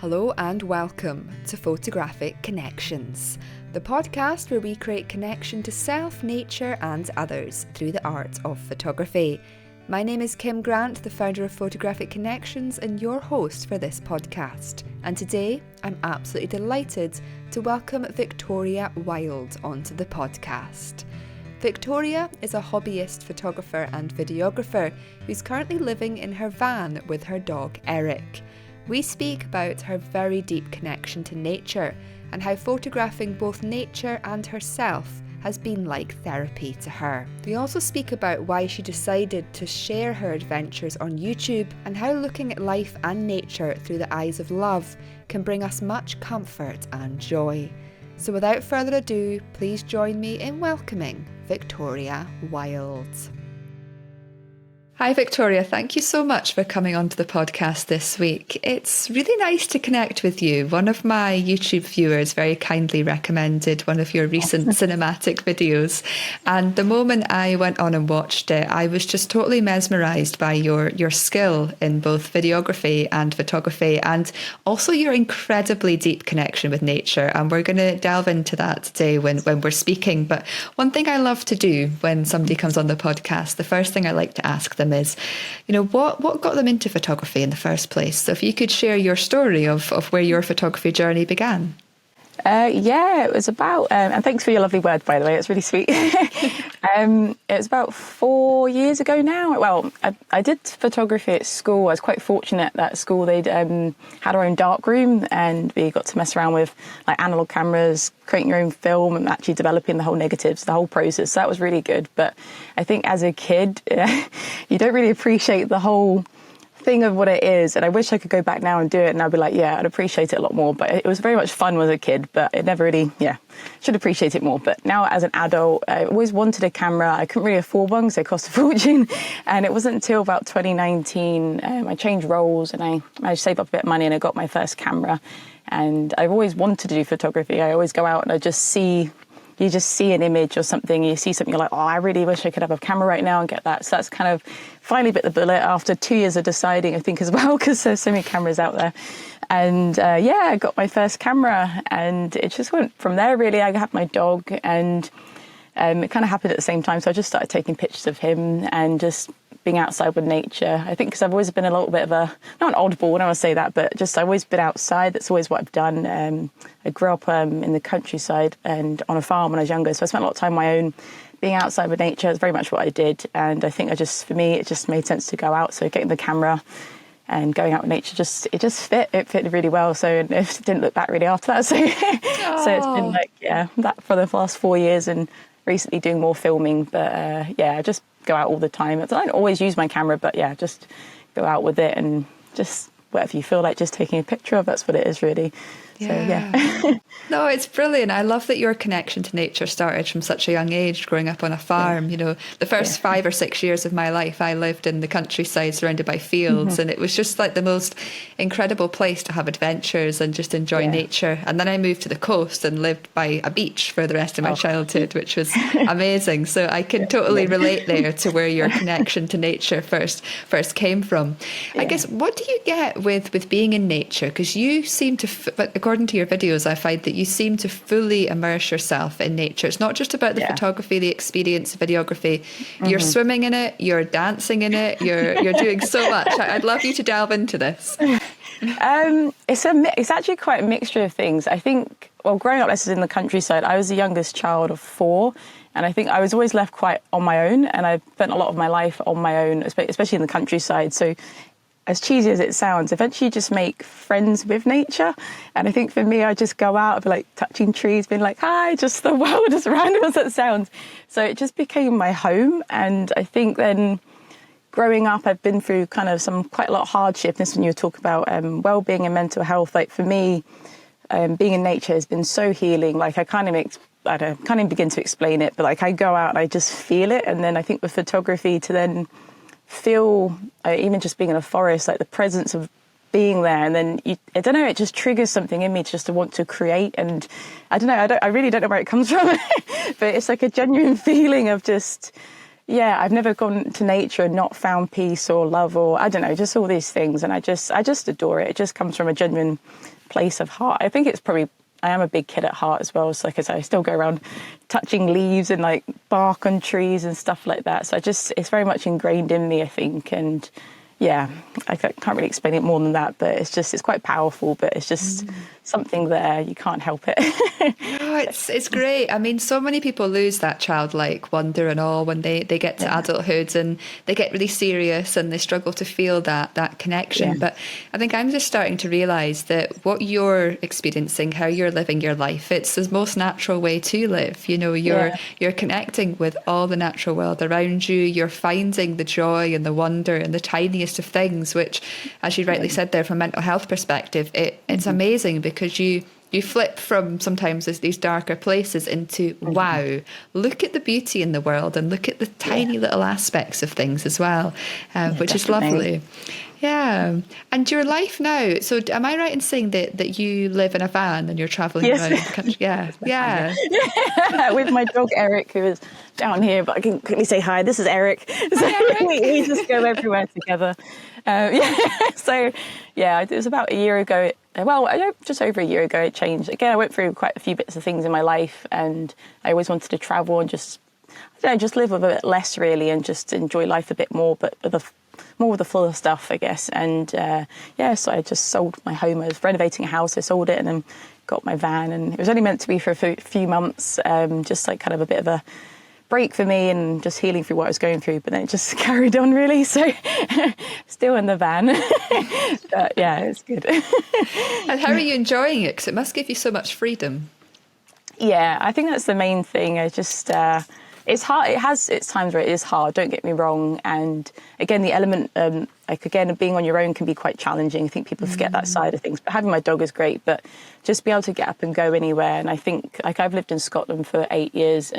Hello and welcome to Photographic Connections, the podcast where we create connection to self, nature and others through the art of photography. My name is Kim Grant, the founder of Photographic Connections and your host for this podcast. And today I'm absolutely delighted to welcome Victoria Wild onto the podcast. Victoria is a hobbyist photographer and videographer who's currently living in her van with her dog Eric. We speak about her very deep connection to nature and how photographing both nature and herself has been like therapy to her. We also speak about why she decided to share her adventures on YouTube and how looking at life and nature through the eyes of love can bring us much comfort and joy. So without further ado, please join me in welcoming Victoria Wild. Hi Victoria, thank you so much for coming onto the podcast this week. It's really nice to connect with you. One of my YouTube viewers very kindly recommended one of your recent cinematic videos, and the moment I went on and watched it, I was just totally mesmerised by your skill in both videography and photography, and also your incredibly deep connection with nature, and we're going to delve into that today when we're speaking. But one thing I love to do when somebody comes on the podcast, the first thing I like to ask them is, what got them into photography in the first place? So if you could share your story of where your photography journey began. It was about, and thanks for your lovely word, by the way, it's really sweet. It was about 4 years ago now. Well, I did photography at school. I was quite fortunate that at school they'd had our own dark room, and we got to mess around with like analog cameras, creating your own film and actually developing the whole negatives, the whole process. So that was really good. But I think as a kid, you don't really appreciate the whole thing of what it is, and I wish I could go back now and do it, and I'd be like, yeah, I'd appreciate it a lot more. But it was very much fun as a kid, but it never really, should appreciate it more. But now as an adult, I always wanted a camera. I couldn't really afford one because they cost a fortune, and it wasn't until about 2019 I changed roles and I managed to save up a bit of money and I got my first camera. And I've always wanted to do photography. I always go out and you just see an image or something, you see something, you're like, oh, I really wish I could have a camera right now and get that. So that's kind of finally bit the bullet after 2 years of deciding, I think, as well, because there's so many cameras out there. And I got my first camera, and it just went from there, really. I had my dog, and it kind of happened at the same time. So I just started taking pictures of him and just being outside with nature. I think because I've always been a little bit of not an oddball, I don't want to say that, but just I've always been outside. That's always what I've done. I grew up in the countryside and on a farm when I was younger. So I spent a lot of time on my own being outside with nature. Is very much what I did. And I think for me, it just made sense to go out. So getting the camera and going out with nature, it fit really well. So it didn't look back really after that. So, so it's been that for the last 4 years, and recently doing more filming. But I just go out all the time. I don't always use my camera, but just go out with it and just whatever you feel like just taking a picture of. That's what it is, really. So, No, it's brilliant. I love that your connection to nature started from such a young age, growing up on a farm. The first 5 or 6 years of my life, I lived in the countryside surrounded by fields, and it was just like the most incredible place to have adventures and just enjoy nature. And then I moved to the coast and lived by a beach for the rest of my childhood, which was amazing. So I can totally relate there to where your connection to nature first came from. I guess, what do you get with being in nature? Because you seem to, according to your videos, I find that you seem to fully immerse yourself in nature. It's not just about the photography, the experience of videography. You're swimming in it, you're dancing in it, you're doing so much. I'd love you to delve into this. It's actually quite a mixture of things. I think, growing up in the countryside, I was the youngest child of 4. And I think I was always left quite on my own. And I spent a lot of my life on my own, especially in the countryside. So as cheesy as it sounds, eventually you just make friends with nature. And I think for me, I just go out and be like touching trees, being like, hi, just the world, as random as it sounds. So it just became my home. And I think then growing up, I've been through kind of quite a lot of hardship. This when you talk about well-being and mental health. Like for me, being in nature has been so healing. Like I can't even begin to explain it, but like I go out and I just feel it. And then I think with photography to then feel, even just being in a forest, like the presence of being there, and then I don't know, it just triggers something in me just to want to create. And I don't know, I really don't know where it comes from, but it's like a genuine feeling of just yeah, I've never gone to nature and not found peace or love or, I don't know, just all these things. And I just adore it. It just comes from a genuine place of heart. I think it's probably, I am a big kid at heart as well. So like I said, I still go around touching leaves and like bark on trees and stuff like that. So it's very much ingrained in me, I think. And yeah, I can't really explain it more than that, but it's quite powerful, but it's just something there. You can't help it. Oh, it's great. I mean, so many people lose that childlike wonder and awe when they get to adulthood, and they get really serious and they struggle to feel that connection. Yeah. But I think I'm just starting to realise that what you're experiencing, how you're living your life, it's the most natural way to live. You know, you're connecting with all the natural world around you. You're finding the joy and the wonder and the tiniest of things, which, as you rightly said there, from a mental health perspective, it's amazing, because you flip from sometimes these darker places into, wow, look at the beauty in the world and look at the tiny little aspects of things as well, which definitely. is lovely. Yeah. And your life now, so am I right in saying that you live in a van and you're travelling around the country? Yeah. Yeah. With my dog Eric, who is down here, but I can quickly say hi. This is Eric. So Eric. we just go everywhere together. So yeah, it was about a year ago. Just over a year ago, it changed. Again, I went through quite a few bits of things in my life, and I always wanted to travel and just live a bit less really, and just enjoy life a bit more, but more with the fuller stuff, I guess. And so I just sold my home. I was renovating a house, I sold it, and then got my van. And it was only meant to be for a few months, just like kind of a bit of a break for me and just healing through what I was going through. But then it just carried on really. So still in the van. But yeah, it's good. And how are you enjoying it? Because it must give you so much freedom. Yeah, I think that's the main thing. I just, it's hard. It has its times where it is hard, don't get me wrong. And again, the element, being on your own can be quite challenging. I think people forget that side of things. But having my dog is great, but just be able to get up and go anywhere. And I think, like, I've lived in Scotland for 8 years,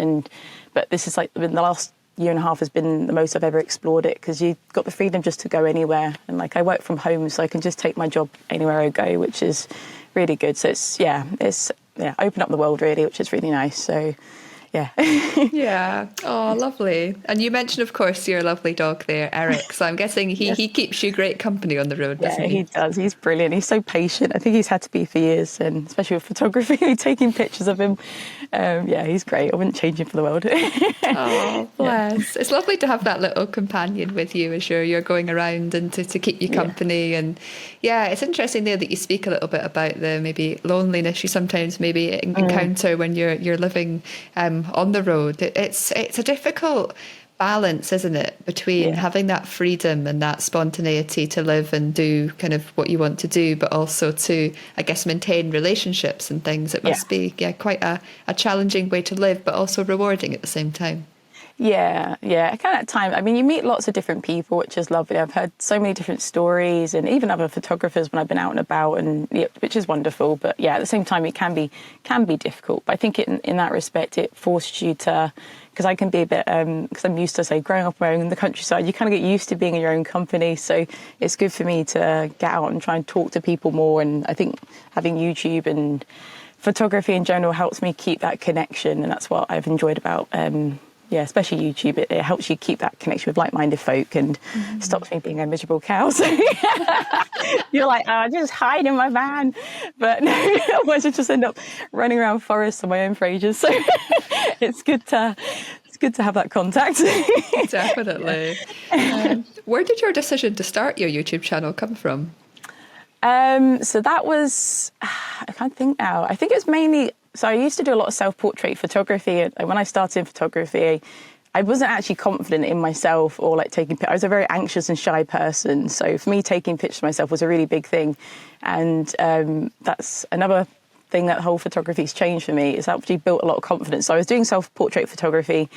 but this is like, in the last year and a half has been the most I've ever explored it, because you've got the freedom just to go anywhere. And like, I work from home, so I can just take my job anywhere I go, which is really good. So it's open up the world really, which is really nice. So yeah. Yeah. Oh, lovely. And you mentioned, of course, your lovely dog there, Eric. So I'm guessing he keeps you great company on the road, doesn't he? Yeah, he does. He's brilliant. He's so patient. I think he's had to be for years, and especially with photography, taking pictures of him. He's great. I wouldn't change him for the world. Oh, bless. Yeah. It's lovely to have that little companion with you as you're going around, and to keep you company. Yeah. And yeah, it's interesting there that you speak a little bit about the maybe loneliness you sometimes maybe encounter when you're living on the road. It's a difficult balance, isn't it, between having that freedom and that spontaneity to live and do kind of what you want to do, but also to, I guess, maintain relationships and things. It must be quite a challenging way to live, but also rewarding at the same time. Yeah. Kind of time. I mean, you meet lots of different people, which is lovely. I've heard so many different stories, and even other photographers when I've been out and about, and which is wonderful. But yeah, at the same time, it can be difficult. But I think in that respect, it forces you to, because I can be a bit, because I'm used to, say, growing up in the countryside, you kind of get used to being in your own company. So it's good for me to get out and try and talk to people more. And I think having YouTube and photography in general helps me keep that connection, and that's what I've enjoyed about especially YouTube. It helps you keep that connection with like-minded folk, and stops me being a miserable cow. So you're like, I just hide in my van, but no, otherwise I just end up running around forests on my own for ages. So it's good to have that contact. Definitely. Where did your decision to start your YouTube channel come from? So that was, I can't think now. I think it was mainly. So I used to do a lot of self-portrait photography. And when I started in photography, I wasn't actually confident in myself or like taking pictures. I was a very anxious and shy person. So for me, taking pictures of myself was a really big thing. And that's another thing that the whole photography's changed for me, is actually built a lot of confidence. So I was doing self-portrait photography,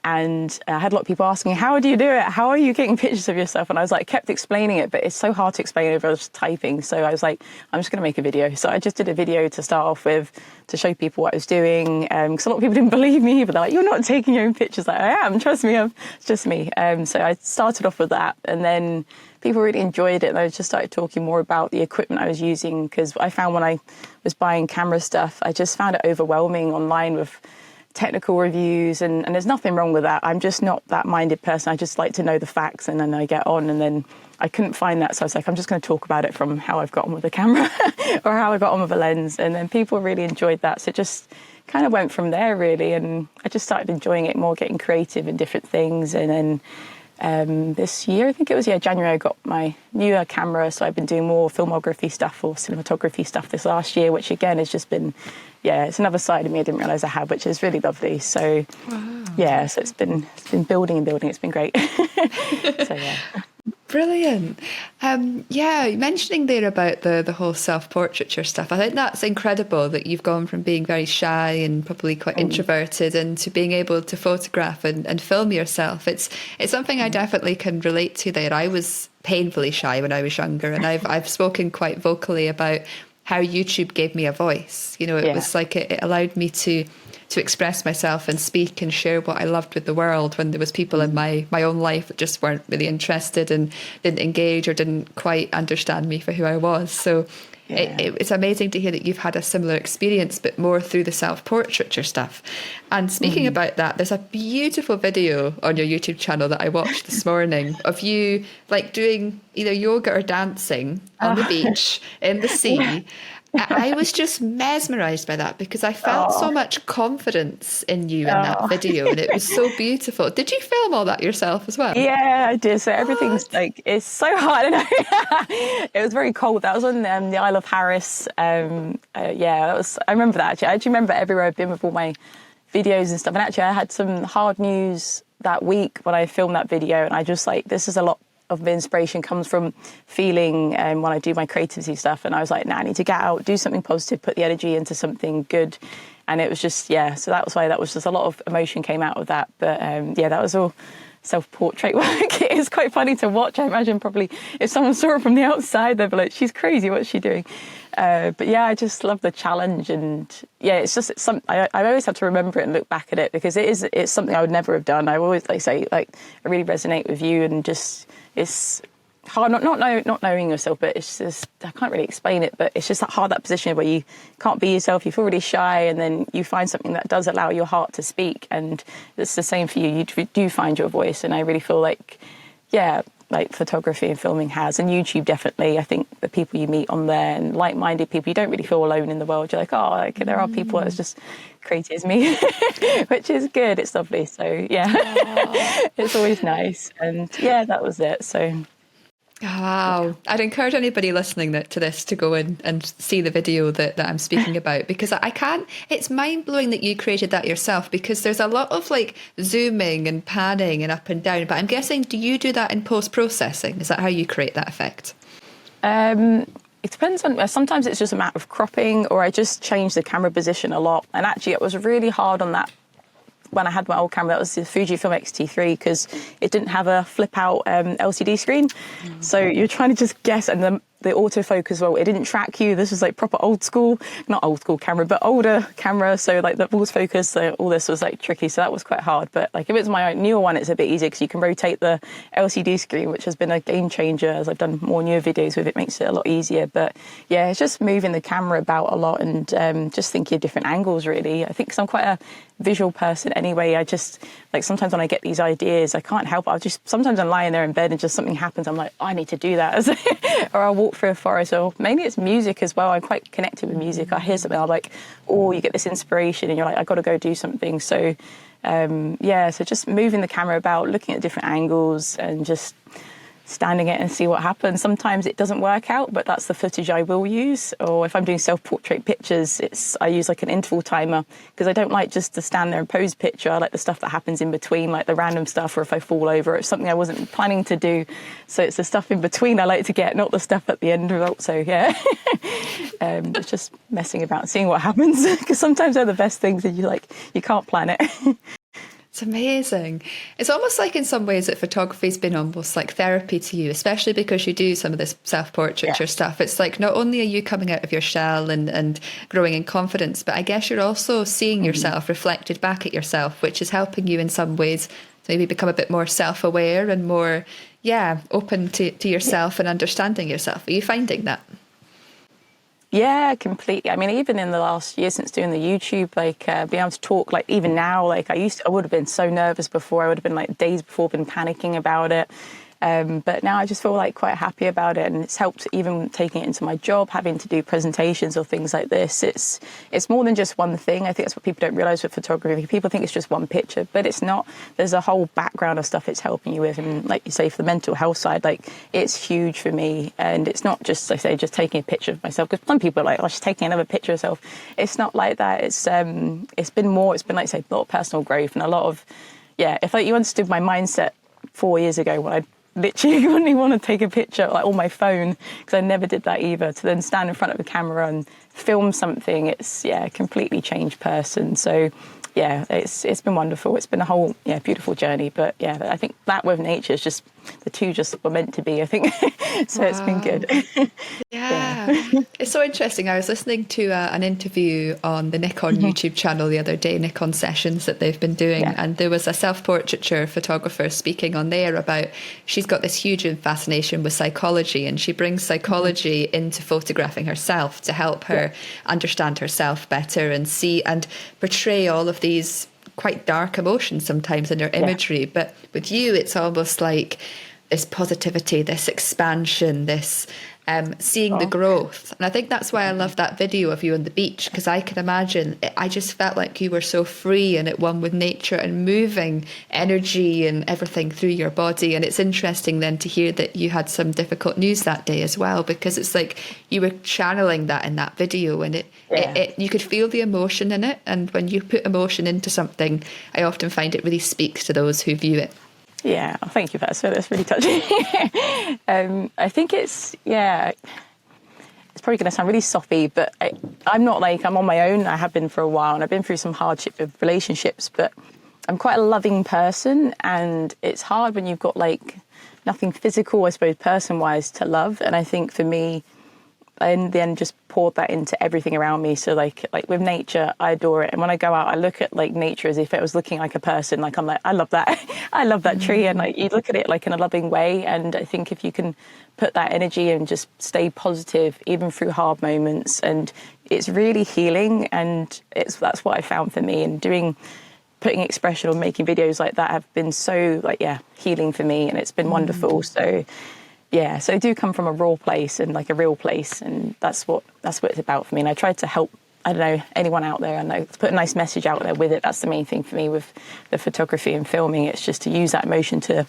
and I had a lot of people asking, how do you do it? How are you getting pictures of yourself? And I was like, kept explaining it, but it's so hard to explain over just typing. So I was like, I'm just going to make a video. So I just did a video to start off with, to show people what I was doing. Because a lot of people didn't believe me, but they're like, you're not taking your own pictures. Like, I am, trust me, it's just me. So I started off with that, and then people really enjoyed it. And I just started talking more about the equipment I was using, because I found when I was buying camera stuff, I just found it overwhelming online with technical reviews, and there's nothing wrong with that. I'm just not that minded person. I just like to know the facts, and then I get on. And then I couldn't find that, so I was like, I'm just going to talk about it from how I've got on with the camera or how I got on with a lens. And then people really enjoyed that, so it just kind of went from there really. And I just started enjoying it more, getting creative in different things. And then this year, I think it was, January, I got my newer camera, so I've been doing more filmography stuff or cinematography stuff this last year, which again has just been, it's another side of me I didn't realise I had, which is really lovely. So wow. So it's been building and building. It's been great. So yeah. Brilliant. Mentioning there about the whole self-portraiture stuff, I think that's incredible that you've gone from being very shy and probably quite introverted into being able to photograph and film yourself. It's something I definitely can relate to there. I was painfully shy when I was younger, and I've spoken quite vocally about how YouTube gave me a voice. You know, it was like it allowed me to express myself and speak and share what I loved with the world, when there was people in my own life that just weren't really interested and didn't engage or didn't quite understand me for who I was. So it's amazing to hear that you've had a similar experience, but more through the self-portraiture stuff. And speaking about that, there's a beautiful video on your YouTube channel that I watched this morning of you like doing either yoga or dancing on the beach, in the sea. I was just mesmerised by that because I felt so much confidence in you in that video, and it was so beautiful. Did you film all that yourself as well? Yeah, I did. So everything's like, it's so hard. It was very cold. That was on the Isle of Harris. That was. I remember that actually. I actually remember everywhere I've been with all my videos and stuff. And actually, I had some hard news that week when I filmed that video, and I just like, this is a lot of the inspiration comes from feeling when I do my creativity stuff. And I was like, I need to get out, do something positive, put the energy into something good. And it was just, so that was why that was just a lot of emotion came out of that. But that was all self-portrait work. It is quite funny to watch. I imagine probably if someone saw it from the outside, they'd be like, she's crazy, what's she doing? I just love the challenge. And it's something I always have to remember it and look back at it, because it's something I would never have done. I always say, I really resonate with you, and just, it's hard not knowing yourself, but it's just, I can't really explain it, but it's just that hard, that position where you can't be yourself, you feel really shy, and then you find something that does allow your heart to speak, and it's the same for you. You do find your voice, and I really feel like photography and filming has, and YouTube definitely. I think the people you meet on there and like-minded people, you don't really feel alone in the world. You're like, there are people that's just crazy as me, which is good. It's lovely. So it's always nice. And that was it. So. Wow. I'd encourage anybody listening to this to go in and see the video that I'm speaking about, because I can't, it's mind blowing that you created that yourself, because there's a lot of like zooming and panning and up and down, but I'm guessing, do you do that in post-processing? Is that how you create that effect? It depends on, sometimes it's just a matter of cropping, or I just change the camera position a lot. And actually it was really hard on that when I had my old camera. That was the Fujifilm X-T3, because it didn't have a flip-out LCD screen. So you're trying to just guess, and the autofocus, well, it didn't track you. This was like proper old school, not old school camera, but older camera. So like the false focus, so all this was like tricky. So that was quite hard. But like if it's my newer one, it's a bit easier because you can rotate the LCD screen, which has been a game changer as I've done more newer videos with it. Makes it a lot easier. But it's just moving the camera about a lot, and just thinking of different angles really. I think 'cause I'm quite a visual person anyway. I just like, sometimes when I get these ideas, I can't help it. Sometimes I'm lying there in bed and just something happens. I'm like, I need to do that. Or I'll walk through a forest, or maybe it's music as well. I'm quite connected with music. I hear something, I'm like, you get this inspiration, and you're like, I got to go do something. So so just moving the camera about, looking at different angles, and just standing it and see what happens. Sometimes it doesn't work out, but that's the footage I will use. Or if I'm doing self-portrait pictures, I use like an interval timer, because I don't like just to stand there and pose picture. I like the stuff that happens in between, like the random stuff, or if I fall over, it's something I wasn't planning to do. So it's the stuff in between I like to get, not the stuff at the end result. So it's just messing about, seeing what happens, because sometimes they're the best things, and you can't plan it. It's amazing. It's almost like in some ways that photography's been almost like therapy to you, especially because you do some of this self-portraiture stuff. It's like not only are you coming out of your shell and growing in confidence, but I guess you're also seeing yourself reflected back at yourself, which is helping you in some ways to maybe become a bit more self-aware and more, open to yourself and understanding yourself. Are you finding that? Yeah, completely. I mean, even in the last year since doing the YouTube, like being able to talk, like even now, like I would have been so nervous before. I would have been like days before, been panicking about it. But now I just feel like quite happy about it, and it's helped even taking it into my job, having to do presentations or things like this. It's more than just one thing. I think that's what people don't realise with photography. People think it's just one picture, but it's not. There's a whole background of stuff it's helping you with, and like you say, for the mental health side, like it's huge for me. And it's not just, like I say, just taking a picture of myself, because some people are like, oh, she's taking another picture of herself. It's not like that. It's been more. It's been, like I say, a lot of personal growth and a lot of, if like you understood my mindset 4 years ago when I literally wouldn't even want to take a picture like on my phone, because I never did that either, to then stand in front of a camera and film something, it's a completely changed person. So it's been wonderful. It's been a whole beautiful journey. But I think that with nature is just, the two just were meant to be, I think. So It's been good. It's so interesting. I was listening to an interview on the Nikon YouTube channel the other day, Nikon sessions that they've been doing, and there was a self-portraiture photographer speaking on there about, she's got this huge fascination with psychology, and she brings psychology into photographing herself to help her understand herself better and see and portray all of these quite dark emotions sometimes in her imagery. But with you, it's almost like this positivity, this expansion, this seeing the growth. And I think that's why I love that video of you on the beach, because I can imagine, I just felt like you were so free and at one with nature and moving energy and everything through your body. And it's interesting then to hear that you had some difficult news that day as well, because it's like you were channeling that in that video, and it you could feel the emotion in it. And when you put emotion into something, I often find it really speaks to those who view it. Yeah, thank you, That's really touching. I think it's probably going to sound really soppy, but I'm not like, I'm on my own. I have been for a while, and I've been through some hardship with relationships, but I'm quite a loving person, and it's hard when you've got like nothing physical, I suppose, person-wise to love. And I think for me, and then just poured that into everything around me. So like with nature, I adore it. And when I go out, I look at like nature as if it was looking like a person. Like I'm like, I love that. I love that tree. And like you look at it like in a loving way. And I think if you can put that energy and just stay positive, even through hard moments, and it's really healing. And that's what I found for me. And putting expression or making videos like that have been so healing for me. And it's been wonderful. So so I do come from a raw place and like a real place, and that's what it's about for me. And I tried to help, I don't know, anyone out there, and to put a nice message out there with it. That's the main thing for me with the photography and filming. It's just to use that emotion for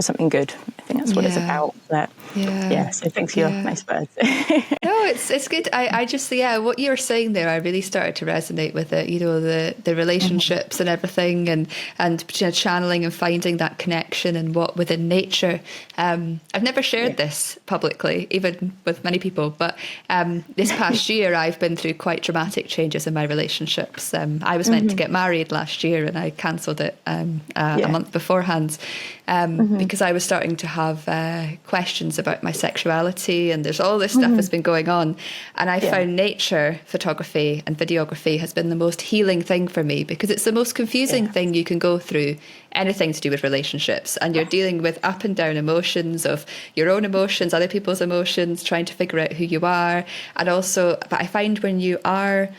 something good. I think that's what it's about. So thanks for your nice words. No, it's good. I just, what you were saying there, I really started to resonate with it, the relationships and everything, and channeling and finding that connection and what within nature. I've never shared this publicly, even with many people, but this past year I've been through quite dramatic changes in my relationships. I was meant to get married last year, and I cancelled it a month beforehand. Because I was starting to have questions about my sexuality, and there's all this stuff that's been going on. And I found nature photography and videography has been the most healing thing for me, because it's the most confusing thing you can go through, anything to do with relationships. And you're dealing with up and down emotions of your own emotions, other people's emotions, trying to figure out who you are. And also, but I find when you are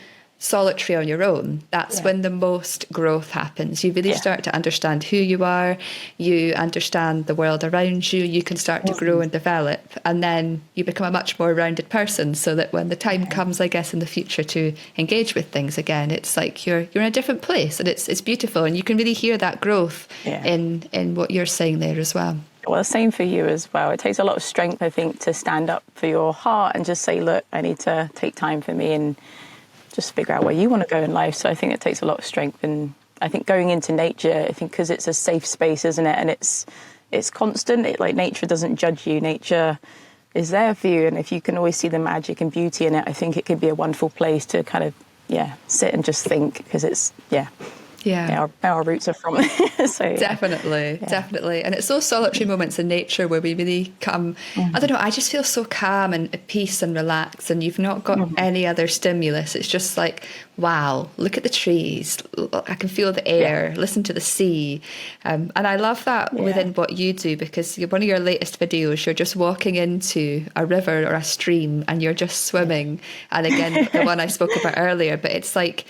solitary on your own, that's when the most growth happens. You really start to understand who you are, you understand the world around you, you can start to grow and develop, and then you become a much more rounded person, so that when the time comes, I guess, in the future to engage with things again, it's like you're in a different place, and it's beautiful, and you can really hear that growth in what you're saying there as well. Well, same for you as well. It takes a lot of strength, I think, to stand up for your heart and just say, look, I need to take time for me and just figure out where you want to go in life. So I think it takes a lot of strength. And I think going into nature, I think because it's a safe space, isn't it? And it's constant. Like nature doesn't judge you. Nature is there for you. And if you can always see the magic and beauty in it, I think it could be a wonderful place to kind of, sit and just think, because it's where our roots are from. So Definitely. And it's those solitary moments in nature where we really come, I don't know, I just feel so calm and at peace and relaxed, and you've not got any other stimulus. It's just like, wow, look at the trees. I can feel the air, listen to the sea. And I love that within what you do, because one of your latest videos, you're just walking into a river or a stream and you're just swimming. And again, the one I spoke about earlier, but it's like,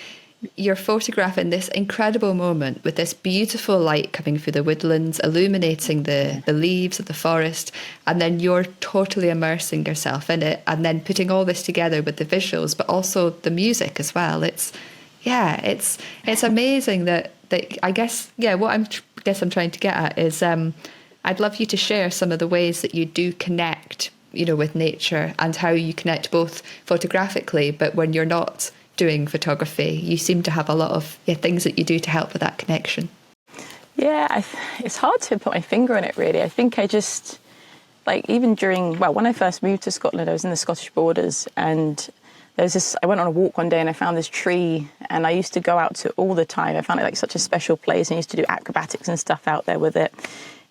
you're photographing this incredible moment with this beautiful light coming through the woodlands, illuminating the leaves of the forest, and then you're totally immersing yourself in it, and then putting all this together with the visuals, but also the music as well. It's amazing that I guess what I'm trying to get at is I'd love you to share some of the ways that you do connect, with nature, and how you connect both photographically, but when you're not doing photography, you seem to have a lot of things that you do to help with that connection. It's hard to put my finger on it, really. I think I just, even when I first moved to Scotland, I was in the Scottish borders, and I went on a walk one day and I found this tree, and I used to go out to it all the time. I found it such a special place, and I used to do acrobatics and stuff out there with it.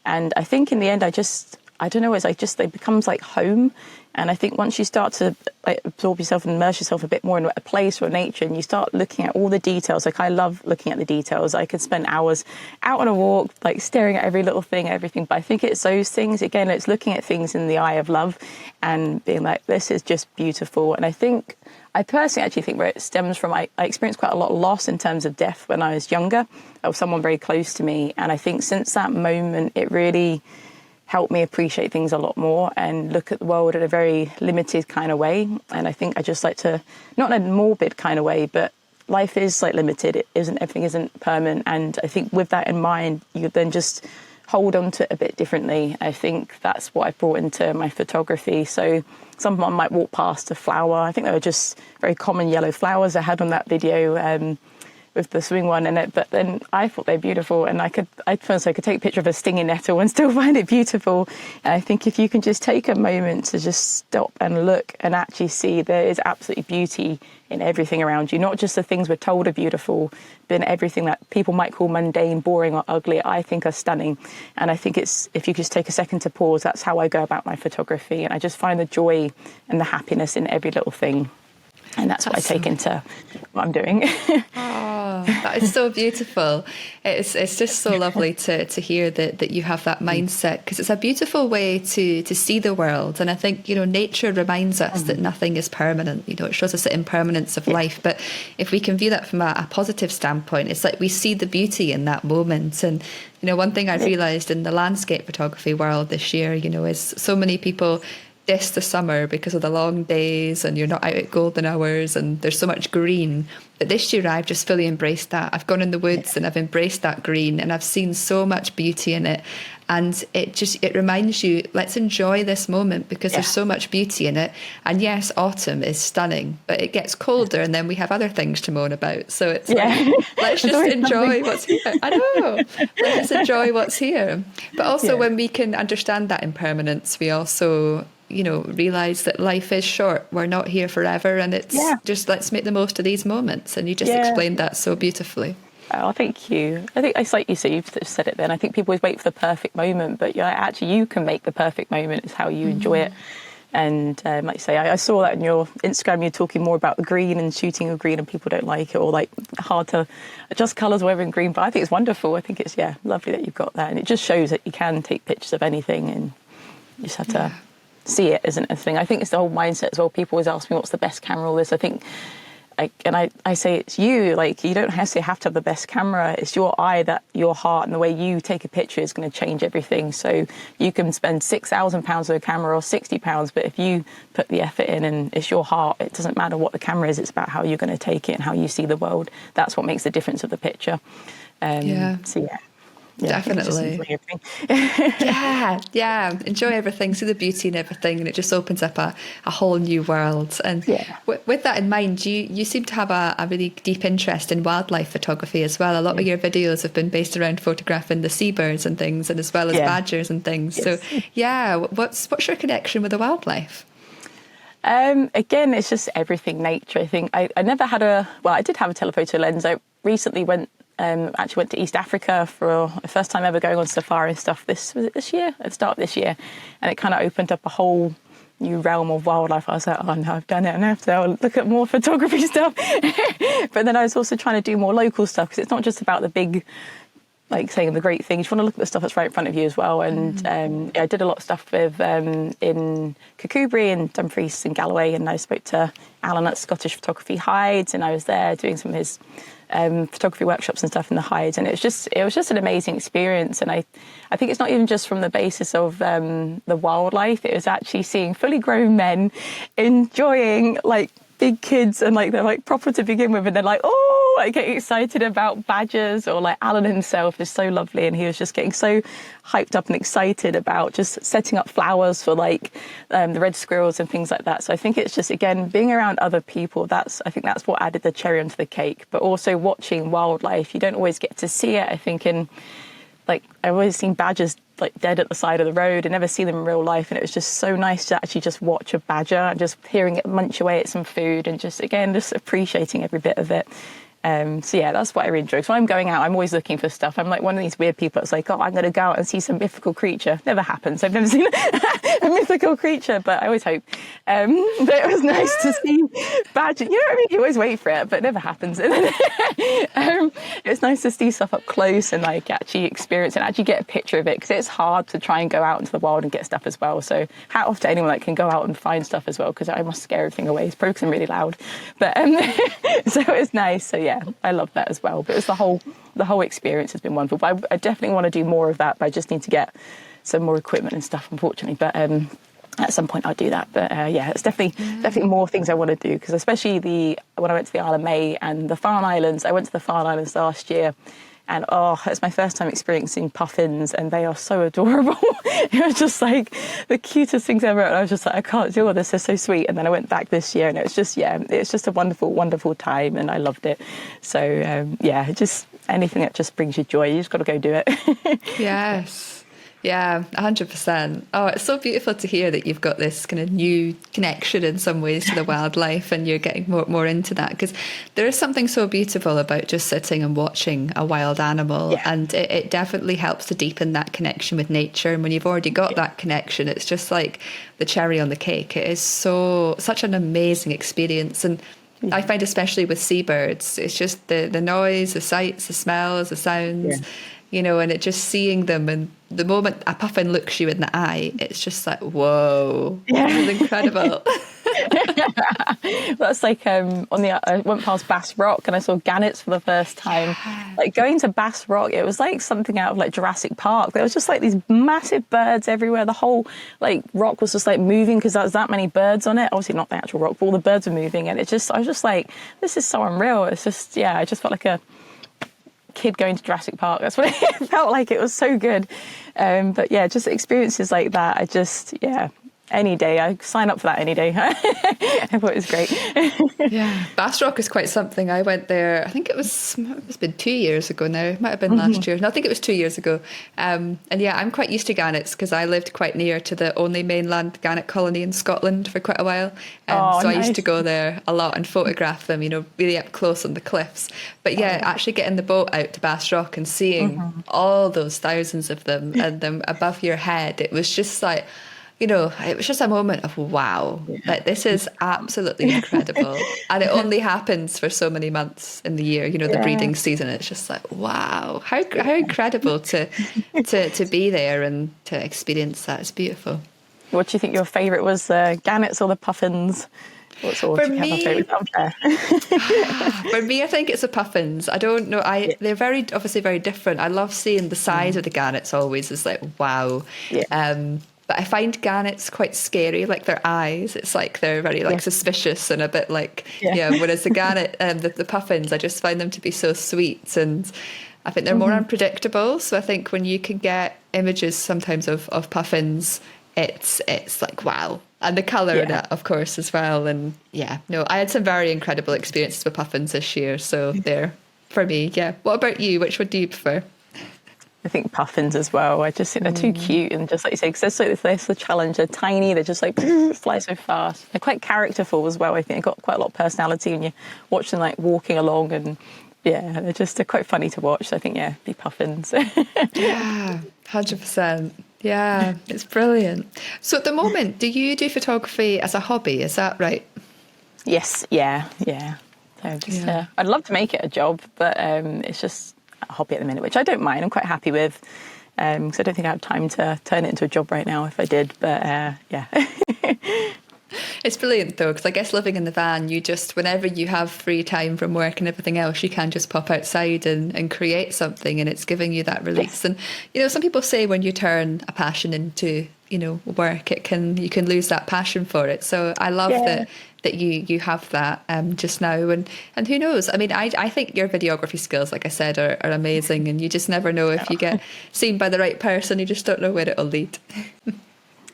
And I think in the end, it becomes like home. And I think once you start to absorb yourself and immerse yourself a bit more in a place or nature, and you start looking at all the details, I love looking at the details. I could spend hours out on a walk, staring at every little thing, everything. But I think it's those things, again, it's looking at things in the eye of love and being like, this is just beautiful. And I personally actually think where it stems from, I experienced quite a lot of loss in terms of death when I was younger of someone very close to me. And I think since that moment, it really helped me appreciate things a lot more and look at the world in a very limited kind of way. And I think I just like to, not in a morbid kind of way, but life is limited. Everything isn't permanent. And I think with that in mind, you then just hold on to it a bit differently. I think that's what I brought into my photography. So someone might walk past a flower. I think they were just very common yellow flowers I had on that video, with the swing one in it, but then I thought they're beautiful, and I could take a picture of a stinging nettle and still find it beautiful. And I think if you can just take a moment to just stop and look and actually see, there is absolutely beauty in everything around you, not just the things we're told are beautiful, but in everything that people might call mundane, boring or ugly, I think are stunning. And I think if you just take a second to pause, that's how I go about my photography, and I just find the joy and the happiness in every little thing. And that's what I take into what I'm doing. Oh, that is so beautiful. It's just so lovely to hear that you have that mindset, because it's a beautiful way to see the world. And I think, nature reminds us that nothing is permanent. It shows us the impermanence of life. But if we can view that from a positive standpoint, it's like we see the beauty in that moment. And, one thing I've realised in the landscape photography world this year, is so many people diss the summer because of the long days and you're not out at golden hours and there's so much green. But this year I've just fully embraced that. I've gone in the woods and I've embraced that green, and I've seen so much beauty in it. And it reminds you, let's enjoy this moment, because there's so much beauty in it. And yes, autumn is stunning, but it gets colder and then we have other things to moan about. So it's like, let's just enjoy what's here. I know. Let's enjoy what's here. But also when we can understand that impermanence, we also realise that life is short. We're not here forever, and it's just, let's make the most of these moments. And you just explained that so beautifully. Oh, thank you. I think it's like you say, you've said it then. I think people always wait for the perfect moment, but actually you can make the perfect moment. Is how you enjoy it. And like you say, I saw that in your Instagram, you're talking more about the green and shooting of green, and people don't like it, or hard to adjust colours or whatever in green. But I think it's wonderful. I think it's lovely that you've got that, and it just shows that you can take pictures of anything, and you just have to see it isn't a thing. I think it's the whole mindset as well. People always ask me what's the best camera, all this. I think, I say it's you. You don't necessarily have to have the best camera. It's your eye, that your heart, and the way you take a picture is going to change everything. So you can spend £6,000 on a camera or £60, but if you put the effort in and it's your heart, it doesn't matter what the camera is. It's about how you're going to take it and how you see the world. That's what makes the difference of the picture. Definitely. Enjoy everything, see the beauty in everything, and it just opens up a whole new world. And with that in mind, you seem to have a really deep interest in wildlife photography as well. A lot of your videos have been based around photographing the seabirds and things, and as well as badgers and things. So what's your connection with the wildlife? Again, it's just everything nature. I think I never had I did have a telephoto lens. I recently went Actually went to East Africa for the first time ever going on safari and stuff. Was it this year? At the start of this year. And it kind of opened up a whole new realm of wildlife. I was like, oh no, I've done it. And I have to look at more photography stuff. But then I was also trying to do more local stuff, because it's not just about the big, like saying the great things. You want to look at the stuff that's right in front of you as well. And I did a lot of stuff with in Kirkcudbright and Dumfries and Galloway, and I spoke to Alan at Scottish Photography Hides, and I was there doing some of his photography workshops and stuff in the Hides, and it was just an amazing experience. And I think it's not even just from the basis of the wildlife. It was actually seeing fully grown men enjoying like big kids, and like they're like proper to begin with, and they're like, oh, like getting excited about badgers, or like Alan himself is so lovely, and he was just getting so hyped up and excited about just setting up flowers for like the red squirrels and things like that. So I think it's just, again, being around other people, I think that's what added the cherry onto the cake. But also watching wildlife, you don't always get to see it. I think like I've always seen badgers like dead at the side of the road and never see them in real life, and it was just so nice to actually just watch a badger and just hearing it munch away at some food, and just appreciating every bit of it. So yeah, that's what I really enjoy. So when I'm going out, I'm always looking for stuff. I'm like one of these weird people that's like, oh, I'm going to go out and see some mythical creature. Never happens. I've never seen a mythical creature, but I always hope. But it was nice to see badger. You know what I mean? You always wait for it, but it never happens. And then, it's nice to see stuff up close and like actually experience and actually get a picture of it, because it's hard to try and go out into the wild and get stuff as well. So hat off to anyone that can go out and find stuff as well, because I must scare everything away. It's probably because I'm really loud. But so it's nice. So yeah, I love that as well. But it's the whole experience has been wonderful. But I definitely want to do more of that. But I just need to get some more equipment and stuff, unfortunately. But at some point I'll do that. But yeah, it's definitely more things I want to do, because especially when I went to the Isle of May and the Farne Islands. I went to the Farne Islands last year. And it's my first time experiencing puffins, and they are so adorable. It was just like the cutest things ever. And I was just like, I can't deal with this. They're so sweet. And then I went back this year, and it's just a wonderful, wonderful time, and I loved it. So just anything that just brings you joy, you just got to go do it. Yes. Yeah, 100%. Oh, it's so beautiful to hear that you've got this kind of new connection in some ways to the wildlife, and you're getting more into that, because there is something so beautiful about just sitting and watching a wild animal, and it definitely helps to deepen that connection with nature. And when you've already got that connection, it's just like the cherry on the cake. It is such an amazing experience. And I find, especially with seabirds, it's just the noise, the sights, the smells, the sounds, and it just seeing them, and the moment a puffin looks you in the eye, it's just like, whoa, this is incredible. That's like I went past Bass Rock and I saw gannets for the first time. Like going to Bass Rock, it was like something out of like Jurassic Park. There was just like these massive birds everywhere. The whole like rock was just like moving, because there's that many birds on it. Obviously not the actual rock, but all the birds are moving, and I was just like, this is so unreal. It's just, I just felt like a kid going to Jurassic Park. That's what it felt like. It was so good. But yeah, just experiences like that. Any day. I sign up for that any day. I thought it was great. Yeah. Bass Rock is quite something. I went there, I think it's been 2 years ago now. It might have been last year. No, I think it was 2 years ago. And yeah, I'm quite used to gannets, because I lived quite near to the only mainland gannet colony in Scotland for quite a while. So nice. I used to go there a lot and photograph them, really up close on the cliffs. But yeah, actually getting the boat out to Bass Rock and seeing all those thousands of them and them above your head, it was just like, it was just a moment of wow, like this is absolutely incredible. And it only happens for so many months in the year, the breeding season. It's just like, wow, how incredible to be there and to experience that. It's beautiful. What do you think your favourite was, gannets or the puffins? What sort of favourite out there? For me, I think it's the puffins. I don't know. They're obviously very different. I love seeing the size of the gannets always. It's like, wow. Yeah. But I find gannets quite scary, like their eyes. It's like they're very suspicious and a bit like, whereas the gannet, the puffins, I just find them to be so sweet, and I think they're more unpredictable. So I think when you can get images sometimes of puffins, it's like, wow. And the colour in it, of course, as well. And I had some very incredible experiences with puffins this year. So they're, for me, What about you? Which one do you prefer? I think puffins as well. I just think they're too cute, and just like you say, because they're the challenge. They're tiny. They're just like fly so fast. They're quite characterful as well. I think they've got quite a lot of personality, and you watch them like walking along and yeah, they're quite funny to watch. So I think, yeah, be puffins. Yeah, 100%. Yeah, it's brilliant. So at the moment, do you do photography as a hobby? Is that right? Yes, yeah. So just, Yeah. I'd love to make it a job, but it's just a hobby at the minute, which I don't mind. I'm quite happy with, because I don't think I have time to turn it into a job right now if I did. But yeah. It's brilliant though, because I guess living in the van, you just, whenever you have free time from work and everything else, you can just pop outside and create something, and it's giving you that release. And, you know, some people say when you turn a passion into, you know, work, you can lose that passion for it. So I love Yeah. that you have that just now. And who knows? I mean, I think your videography skills, like I said, are amazing, and you just never know if you get seen by the right person, you just don't know where it'll lead.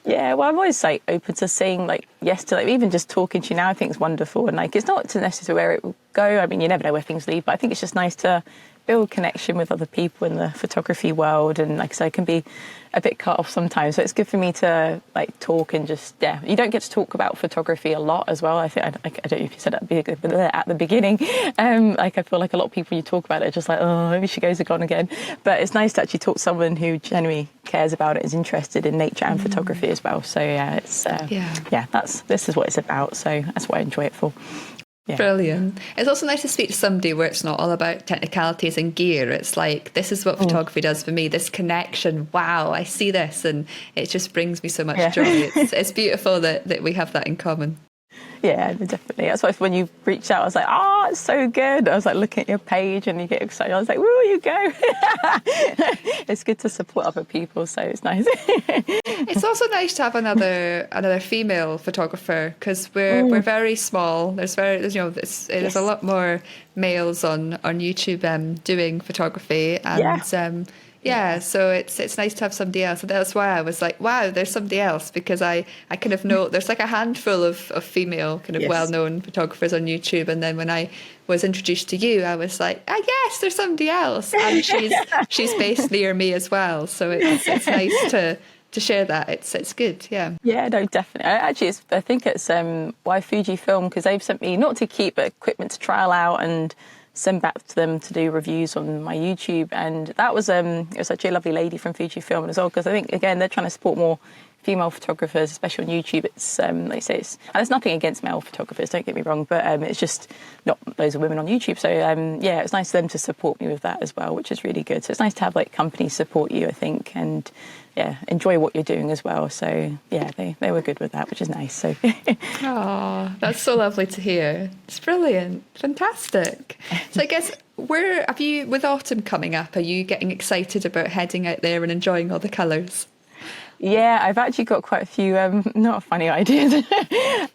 Yeah, well, I'm always like open to saying like yes to like even just talking to you now. I think it's wonderful, and like it's not to necessarily where it will go. I mean, you never know where things lead, but I think it's just nice to build connection with other people in the photography world. And like I said, I can be a bit cut off sometimes, so it's good for me to like talk and just you don't get to talk about photography a lot as well. I think I don't know if you said that at the beginning. Like I feel like a lot of people you talk about it are just like, oh, maybe she goes gone again. But it's nice to actually talk to someone who genuinely cares about it, is interested in nature and photography as well. So yeah, it's this is what it's about. So that's what I enjoy it for. Yeah. Brilliant. It's also nice to speak to somebody where it's not all about technicalities and gear. It's like, this is what photography does for me, this connection. Wow, I see this, and it just brings me so much joy. It's beautiful that we have that in common. Yeah, definitely. That's why when you reached out, I was like, oh, it's so good. I was like looking at your page and you get excited. I was like, woo, you go. It's good to support other people, so it's nice. It's also nice to have another female photographer, because we're very small. There's a lot more males on YouTube doing photography, and so it's nice to have somebody else. And that's why I was like, wow, there's somebody else, because I kind of know there's like a handful of female kind of well-known photographers on YouTube, and then when I was introduced to you, I was like, yes, there's somebody else, and she's based near me as well, so it's nice to share that. It's good. Yeah, no, definitely. I think it's why Fujifilm, because they've sent me not to keep, but equipment to trial out and send back to them to do reviews on my YouTube. And that was it was actually a lovely lady from Fujifilm as well, because I think again they're trying to support more female photographers, especially on YouTube. It's and there's nothing against male photographers, don't get me wrong, but it's just not loads of women on YouTube. So it's nice for them to support me with that as well, which is really good. So it's nice to have like companies support you, I think, and enjoy what you're doing as well. So they were good with that, which is nice. So oh, that's so lovely to hear. It's brilliant, fantastic. So I guess where have you, with autumn coming up, are you getting excited about heading out there and enjoying all the colours? Yeah, I've actually got quite a few not funny ideas.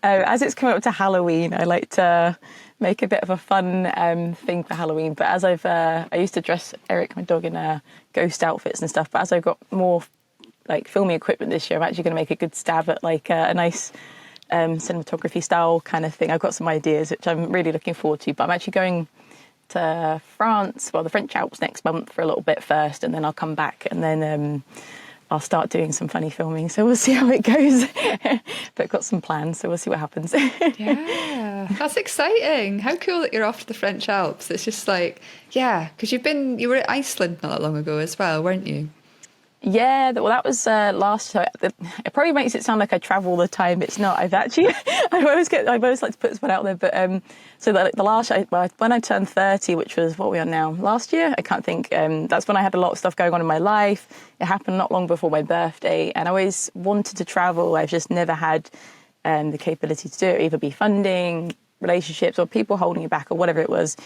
As it's coming up to Halloween, I like to make a bit of a fun thing for Halloween. But as I used to dress Eric, my dog, in ghost outfits and stuff. But as I've got more like filming equipment this year, I'm actually going to make a good stab at like a nice cinematography style kind of thing. I've got some ideas which I'm really looking forward to. But I'm actually going to France, the French Alps next month for a little bit first, and then I'll come back, and then I'll start doing some funny filming. So we'll see how it goes. But got some plans, so we'll see what happens. Yeah, that's exciting. How cool that you're off to the French Alps. It's just like, because you were at Iceland not that long ago as well, weren't you? Yeah, well, that was last. So it probably makes it sound like I travel all the time. It's not. I always like to put this one out there. But so the last, when I turned 30, which was what we are now, last year, I can't think. That's when I had a lot of stuff going on in my life. It happened not long before my birthday, and I always wanted to travel. I've just never had the capability to do it, either be funding, relationships, or people holding you back, or whatever it was.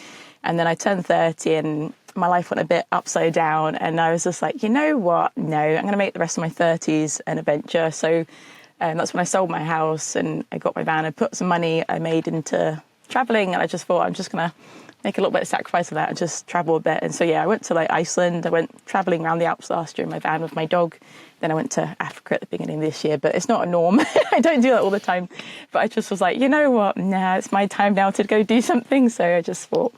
And then I turned 30, and my life went a bit upside down, and I was just like, you know what? No, I'm going to make the rest of my 30s an adventure. So that's when I sold my house and I got my van. I put some money I made into traveling, and I just thought I'm just going to make a little bit of sacrifice of that and just travel a bit. And so I went to like Iceland. I went traveling around the Alps last year in my van with my dog. Then I went to Africa at the beginning of this year, but it's not a norm. I don't do that all the time. But I just was like, you know what? Nah, it's my time now to go do something. So I just thought,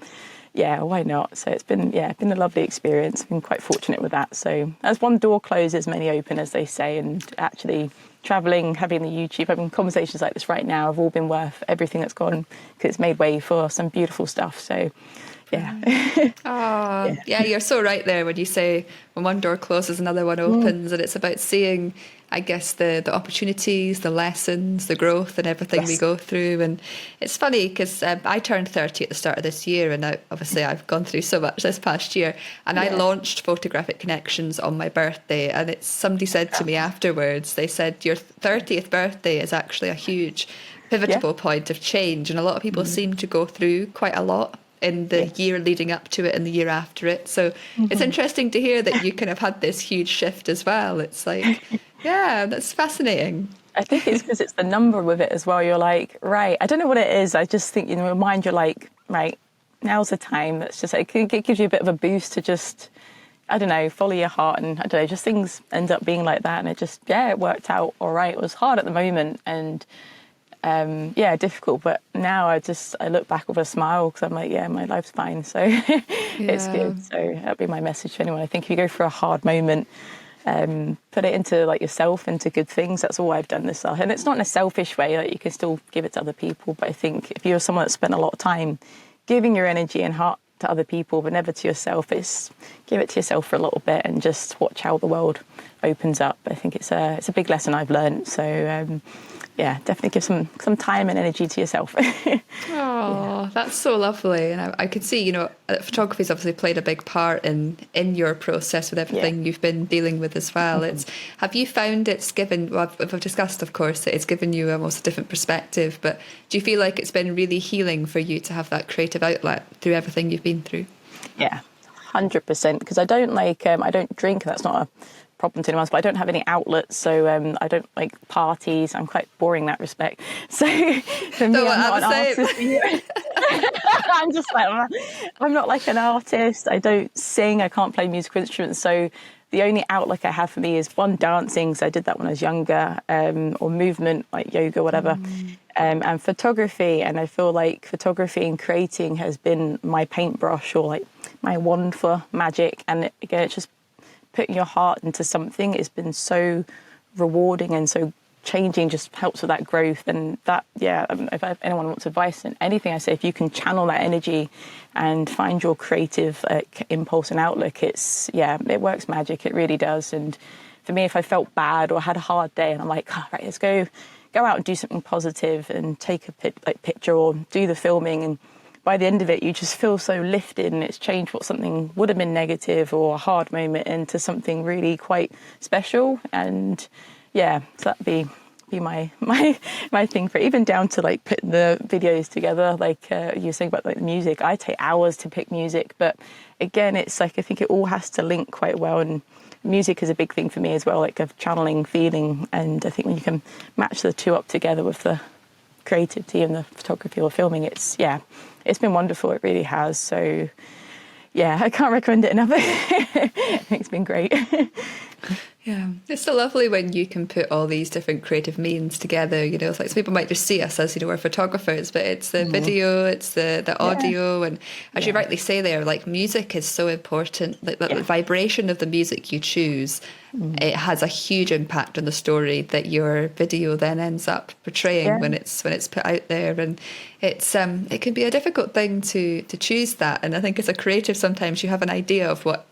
yeah, why not? So it's been been a lovely experience. I've been quite fortunate with that. So as one door closes, many open, as they say, and actually traveling, having the YouTube, having conversations like this right now have all been worth everything that's gone, because it's made way for some beautiful stuff. So yeah. Oh, yeah, you're so right there when you say when one door closes, another one opens, and it's about seeing, I guess, the opportunities, the lessons, the growth, and everything we go through. And it's funny because I turned 30 at the start of this year, and obviously I've gone through so much this past year. And I launched Photographic Connections on my birthday, and somebody said to me afterwards, they said your 30th birthday is actually a huge pivotal point of change, and a lot of people seem to go through quite a lot in the year leading up to it and the year after it. So it's interesting to hear that you kind of had this huge shift as well. It's like, yeah, that's fascinating. I think it's because it's the number with it as well. You're like, right, I don't know what it is. I just think in your mind, you're like, right, now's the time. That's just, it gives you a bit of a boost to just, I don't know, follow your heart. And I don't know, just things end up being like that. And it just, it worked out all right. It was hard at the moment and difficult, but now I look back with a smile because I'm like, my life's fine, so it's good. So that'd be my message to anyone. I think if you go through a hard moment, put it into like yourself, into good things. That's all I've done this year, and it's not in a selfish way. Like, you can still give it to other people, but I think if you're someone that spent a lot of time giving your energy and heart to other people, but never to yourself, it's give it to yourself for a little bit and just watch how the world opens up. I think it's a big lesson I've learned. So. Definitely give some time and energy to yourself. Oh, that's so lovely. And I could see, photography's obviously played a big part in your process with everything you've been dealing with as well. Have you found it's given, well, we've discussed, of course, that it's given you almost a different perspective, but do you feel like it's been really healing for you to have that creative outlet through everything you've been through? Yeah, 100%. Because I don't drink. That's not a problem to anyone else, but I don't have any outlets, so I don't like parties. I'm quite boring in that respect. So for me, I'm not an artist. I'm just like, I'm not like an artist. I don't sing. I can't play musical instruments. So the only outlet I have for me is one, dancing. So I did that when I was younger, or movement like yoga, whatever, and photography. And I feel like photography and creating has been my paintbrush or like my wand for magic. And again, it's just putting your heart into something. It's been so rewarding and so changing, just helps with that growth. And that, if anyone wants advice in anything I say, if you can channel that energy and find your creative impulse and outlook, it works magic. It really does. And for me, if I felt bad or had a hard day and I'm like, right, let's go out and do something positive and take a picture or do the filming, and by the end of it, you just feel so lifted, and it's changed what something would have been negative or a hard moment into something really quite special. And so that'd be my thing for it. Even down to like putting the videos together. Like you were saying about like the music, I take hours to pick music, but again, it's like I think it all has to link quite well. And music is a big thing for me as well, like of channeling feeling. And I think when you can match the two up together with the creativity and the photography or filming, it's been wonderful. It really has. So I can't recommend it enough. I think it's been great. Yeah, it's so lovely when you can put all these different creative means together. It's like some people might just see us as we're photographers, but it's the video, it's the audio, and as you rightly say there, like music is so important. Like the vibration of the music you choose, it has a huge impact on the story that your video then ends up portraying when it's put out there. And it's it can be a difficult thing to choose that. And I think as a creative, sometimes you have an idea of what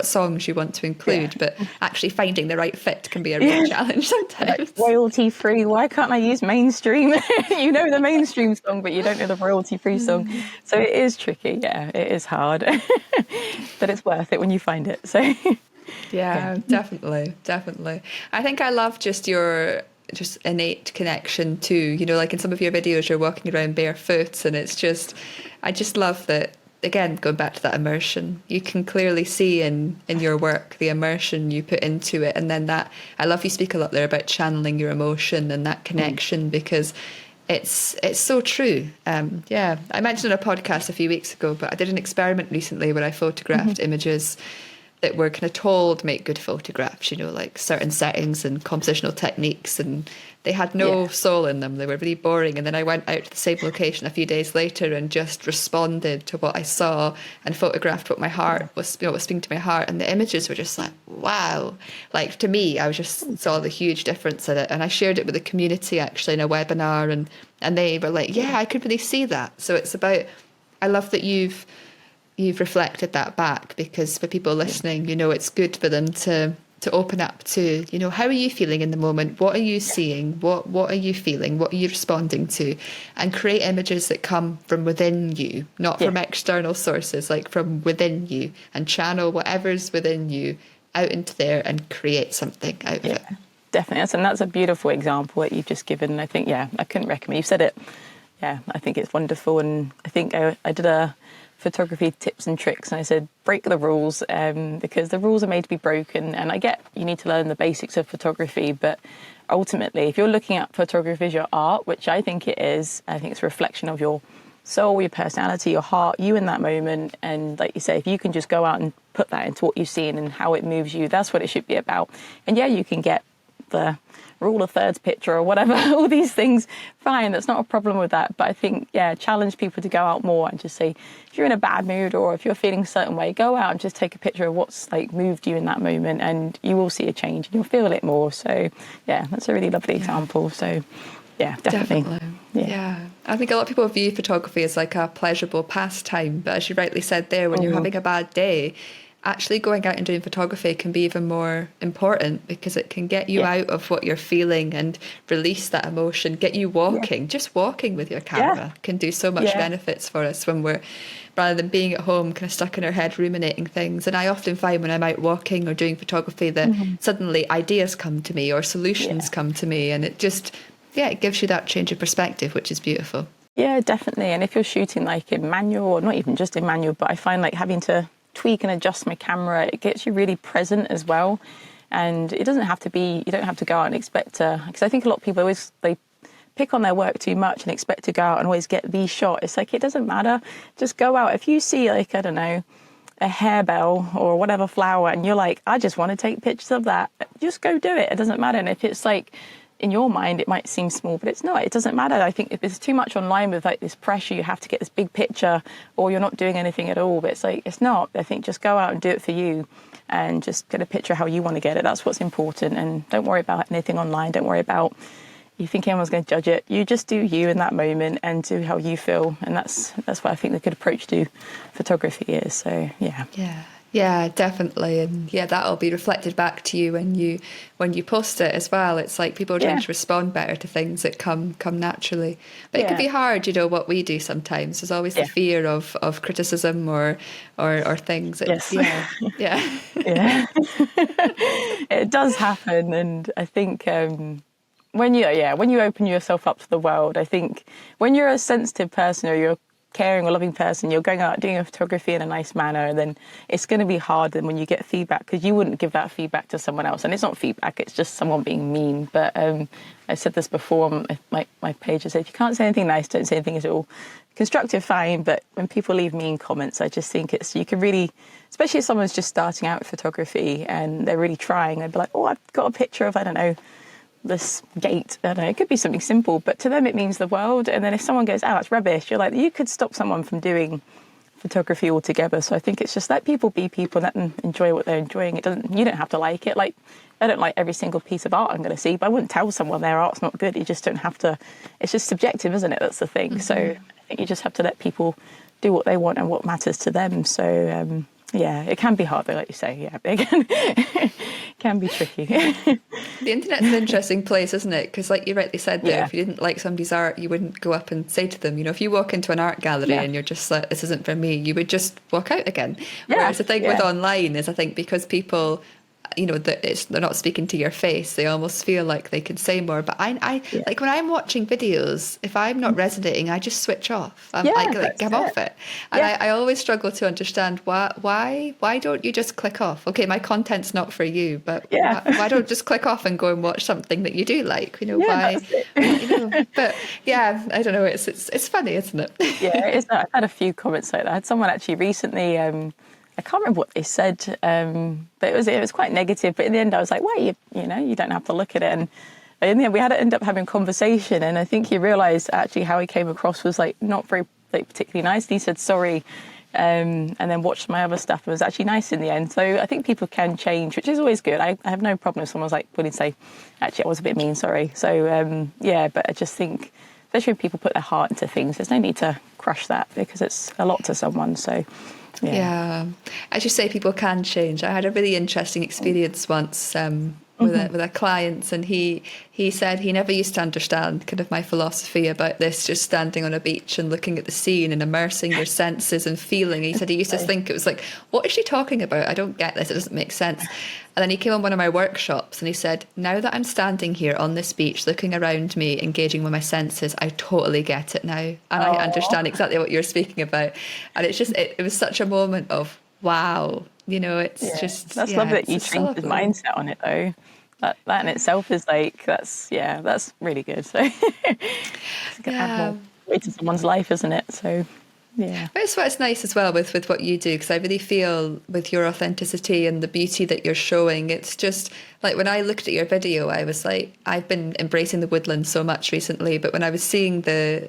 songs you want to include, but actually finding the right fit can be a real challenge sometimes. Like royalty free, why can't I use mainstream? The mainstream song, but you don't know the royalty free song. So it is tricky. It is hard, but it's worth it when you find it. So definitely. I think I love just your innate connection to, like in some of your videos you're walking around barefoot, and it's just, I just love that. Again, going back to that immersion, you can clearly see in your work the immersion you put into it. And then that, I love you speak a lot there about channeling your emotion and that connection, because it's so true. I mentioned on a podcast a few weeks ago, but I did an experiment recently where I photographed images that were kind of told make good photographs, like certain settings and compositional techniques and they had no soul in them. They were really boring. And then I went out to the same location a few days later and just responded to what I saw and photographed what my heart was, was speaking to my heart. And the images were just like, wow. Like, to me, I just saw the huge difference in it. And I shared it with the community actually in a webinar, and they were like, yeah, I could really see that. So it's about, I love that you've reflected that back, because for people listening, it's good for them to open up to, how are you feeling in the moment? What are you seeing? What are you feeling? What are you responding to? And create images that come from within you, not from external sources, like from within you, and channel whatever's within you out into there and create something out of it. Definitely. And that's a beautiful example that you've just given. I think, I couldn't recommend. You've said it. Yeah, I think it's wonderful. And I think I did a photography tips and tricks, and I said break the rules, because the rules are made to be broken. And I get you need to learn the basics of photography, but ultimately if you're looking at photography as your art, which I think it is, I think it's a reflection of your soul, your personality, your heart, you in that moment. And like you say, if you can just go out and put that into what you've seen and how it moves you, that's what it should be about. And you can get the rule of thirds picture or whatever, all these things, fine, that's not a problem with that. But I think, challenge people to go out more and just say, if you're in a bad mood or if you're feeling a certain way, go out and just take a picture of what's like moved you in that moment, and you will see a change and you'll feel it more. So that's a really lovely example. So definitely. Yeah, I think a lot of people view photography as like a pleasurable pastime, but as you rightly said there, when you're having a bad day, actually going out and doing photography can be even more important, because it can get you out of what you're feeling and release that emotion, get you walking. Just walking with your camera can do so much benefits for us when we're, rather than being at home kind of stuck in our head ruminating things. And I often find when I'm out walking or doing photography that suddenly ideas come to me or solutions come to me, and it just it gives you that change of perspective, which is beautiful. Yeah, definitely. And if you're shooting like in manual, or not even just in manual, but I find like having to tweak and adjust my camera, it gets you really present as well. And it doesn't have to be, you don't have to go out and expect to, because I think a lot of people they pick on their work too much and expect to go out and always get the shot. It's like, it doesn't matter, just go out. If you see like, I don't know, a harebell or whatever flower, and you're like, I just want to take pictures of that, just go do it. It doesn't matter. And if it's like, in your mind, it might seem small, but it's not. It doesn't matter. I think if there's too much online with like this pressure, you have to get this big picture, or you're not doing anything at all. But it's like, it's not. I think just go out and do it for you, and just get a picture how you want to get it. That's what's important. And don't worry about anything online. Don't worry about you think anyone's going to judge it. You just do you in that moment and do how you feel. And that's what I think the good approach to photography is. So yeah, definitely. And that'll be reflected back to you when you post it as well. It's like people tend to respond better to things that come naturally. But it can be hard, what we do sometimes. There's always the fear of criticism or things. It's, yeah. It does happen. And I think when you open yourself up to the world, I think when you're a sensitive person or you're caring or loving person, you're going out doing a photography in a nice manner, and then it's going to be hard than when you get feedback, because you wouldn't give that feedback to someone else. And it's not feedback, it's just someone being mean. But I said this before on my page. I said, if you can't say anything nice, don't say anything at all. Constructive, fine, but when people leave mean comments, I just think you can really, especially if someone's just starting out with photography and they're really trying, they'd be like, oh, I've got a picture of, I don't know, this gate, I don't know, it could be something simple, but to them it means the world. And then if someone goes, oh, it's rubbish, you're like, you could stop someone from doing photography altogether. So I think it's just let people be people, let them enjoy what they're enjoying. You don't have to like it. Like, I don't like every single piece of art I'm going to see, but I wouldn't tell someone their art's not good. You just don't have to. It's just subjective, isn't it? That's the thing. So I think you just have to let people do what they want and what matters to them. So it can be hard though, like you say. Yeah, it can be tricky. The internet's an interesting place, isn't it? Because like you rightly said there, if you didn't like somebody's art, you wouldn't go up and say to them, if you walk into an art gallery and you're just like, this isn't for me, you would just walk out again. Whereas the thing with online is, I think, because people, they're not speaking to your face, they almost feel like they can say more. But I like when I'm watching videos, if I'm not resonating, I just switch off. I'm off it. And I always struggle to understand why don't you just click off? Okay, my content's not for you, but why don't just click off and go and watch something that you do like? Why? But I don't know. It's funny, isn't it? Yeah, it is. I've had a few comments like that. I had someone actually recently. I can't remember what they said, but it was quite negative. But in the end, I was like, well, you don't have to look at it. And in the end, we had to end up having a conversation, and I think he realised actually how he came across was like not very like particularly nice. He said sorry, and then watched my other stuff and was actually nice in the end. So I think people can change, which is always good. I have no problem if someone's like willing to say, actually, I was a bit mean, sorry. So yeah, but I just think, especially when people put their heart into things, there's no need to crush that because it's a lot to someone. So yeah, as you say, people can change. I had a really interesting experience once with a client, and he said he never used to understand kind of my philosophy about this, just standing on a beach and looking at the scene and immersing your senses and feeling. He said he used to think it was like, what is she talking about? I don't get this, it doesn't make sense. And then he came on one of my workshops and he said, now that I'm standing here on this beach looking around me, engaging with my senses, I totally get it now, and I understand exactly what you're speaking about. And it's just it was such a moment of wow, you know, it's just that's lovely that you changed his mindset on it though. That in itself is like that's really good. So it's gonna add more weight to someone's life, isn't it? So yeah, that's what's nice as well with what you do, because I really feel with your authenticity and the beauty that you're showing, it's just like when I looked at your video, I was like, I've been embracing the woodland so much recently, but when I was seeing the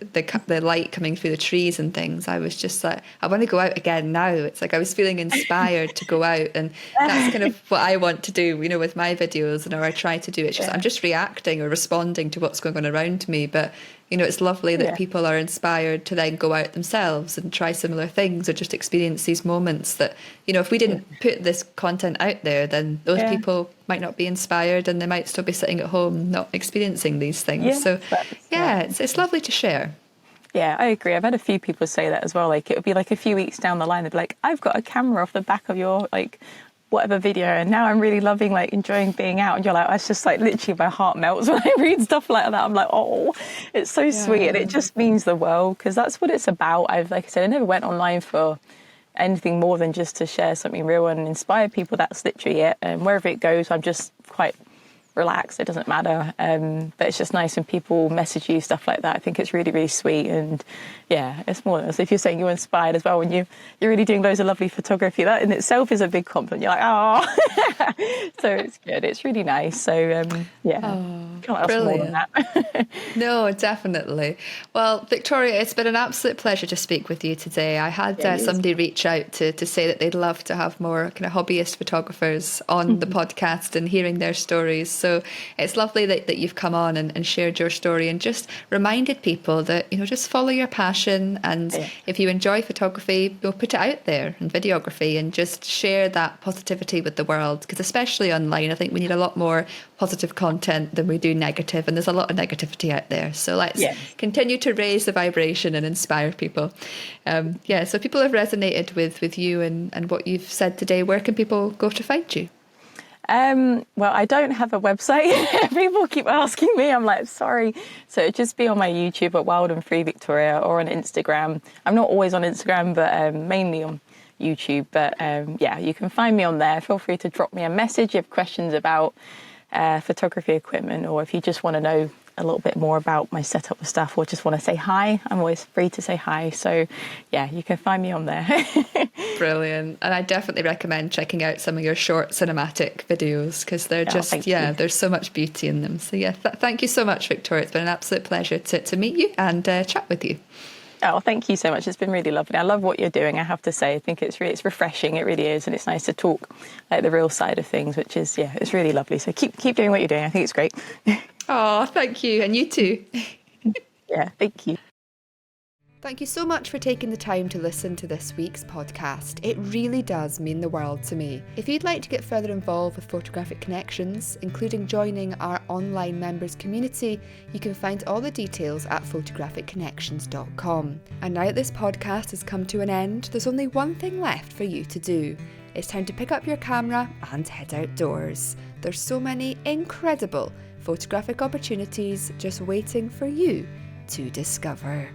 light coming through the trees and things, I was just like, I want to go out again now. It's like I was feeling inspired to go out, and that's kind of what I want to do, you know, with my videos, and or I try to do. It's just I'm just reacting or responding to what's going on around me, but you know, it's lovely that people are inspired to then go out themselves and try similar things or just experience these moments that, you know, if we didn't put this content out there, then those people might not be inspired and they might still be sitting at home not experiencing these things. So it's lovely to share. Yeah, I agree. I've had a few people say that as well. Like it would be like a few weeks down the line, they'd be like, I've got a camera off the back of your like whatever video, and now I'm really loving like enjoying being out. And you're like, it's just like literally my heart melts when I read stuff like that. I'm like, oh, it's so sweet, and it just means the world, because that's what it's about. Like I said, I never went online for anything more than just to share something real and inspire people. That's literally it. And wherever it goes, I'm just quite relaxed. It doesn't matter. But it's just nice when people message you stuff like that. I think it's really, really sweet. And yeah, it's more as if you're saying you're inspired as well when you're really doing loads of lovely photography. That in itself is a big compliment. You're like, oh, so it's good. It's really nice. So can't ask more than that. No, definitely. Well, Victoria, it's been an absolute pleasure to speak with you today. I had somebody reach out to say that they'd love to have more kind of hobbyist photographers on the podcast and hearing their stories. So it's lovely that you've come on and shared your story and just reminded people that, you know, just follow your passion, and if you enjoy photography, you'll put it out there, and videography, and just share that positivity with the world, because especially online, I think we need a lot more positive content than we do negative, and there's a lot of negativity out there. So let's continue to raise the vibration and inspire people. So people have resonated with you and what you've said today. Where can people go to find you? Well, I don't have a website. People keep asking me. I'm like, sorry. So it'd just be on my YouTube at Wild and Free Victoria, or on Instagram. I'm not always on Instagram, but mainly on YouTube. But you can find me on there. Feel free to drop me a message if you have questions about photography equipment, or if you just want to know a little bit more about my setup and stuff, or just want to say hi. I'm always free to say hi. So yeah, you can find me on there. Brilliant. And I definitely recommend checking out some of your short cinematic videos, because they're there's so much beauty in them. So thank you so much, Victoria. It's been an absolute pleasure to meet you and chat with you. Oh, thank you so much. It's been really lovely. I love what you're doing, I have to say. I think it's refreshing. It really is. And it's nice to talk like the real side of things, which is, it's really lovely. So keep doing what you're doing. I think it's great. Oh, thank you. And you too. Yeah, thank you. Thank you so much for taking the time to listen to this week's podcast. It really does mean the world to me. If you'd like to get further involved with Photographic Connections, including joining our online members community, you can find all the details at photographicconnections.com. And now that this podcast has come to an end, there's only one thing left for you to do. It's time to pick up your camera and head outdoors. There's so many incredible photographic opportunities just waiting for you to discover.